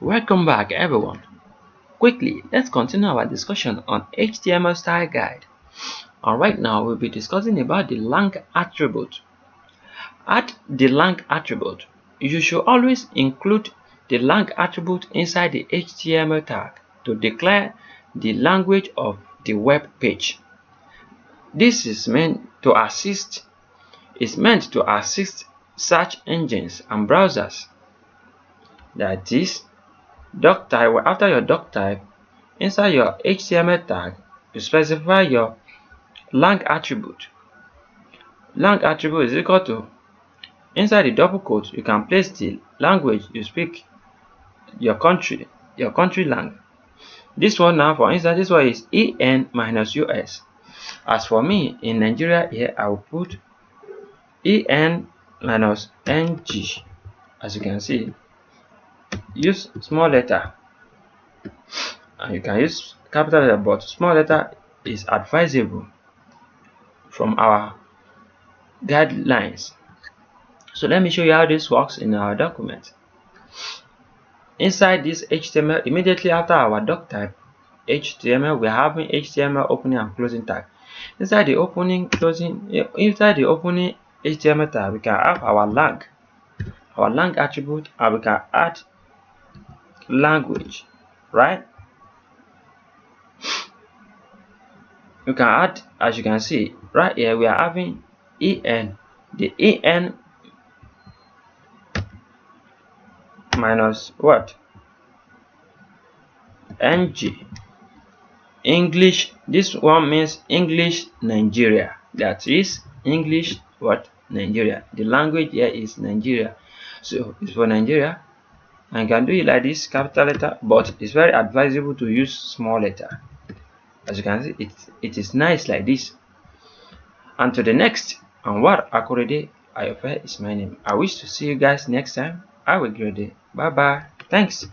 Welcome back everyone. Quickly, let's continue our discussion on HTML style guide. And right now we'll be discussing about the lang attribute. Add the lang attribute. You should always include the lang attribute inside the HTML tag to declare the language of the web page. This is meant to assist search engines and browsers. That is, doc type. After your doc type, inside your HTML tag, you specify your lang attribute. Lang attribute is equal to, inside the double quote, you can place the language you speak, your country lang. This one now, for instance, this one is EN-US. As for me, in Nigeria here, I will put EN-NG. As you can see, use small letter. And you can use capital letter, but small letter is advisable from our guidelines. So let me show you how this works in our document. Inside this HTML, immediately after our doc type HTML, we are having HTML opening and closing tag. Inside the opening HTML tag, we can have our lang attribute, and we can add language, right? You can add, as you can see right here, we are having EN. The EN minus what? NG. English. This one means English Nigeria. That is English what? Nigeria. The language here is Nigeria. So it's for Nigeria. And you can do it like this, capital letter, but it's very advisable to use small letter. As you can see, it is nice like this. And to the next, Anwar Akorede Ayofe is my name. I wish to see you guys next time. Have a great day. Bye bye. Thanks.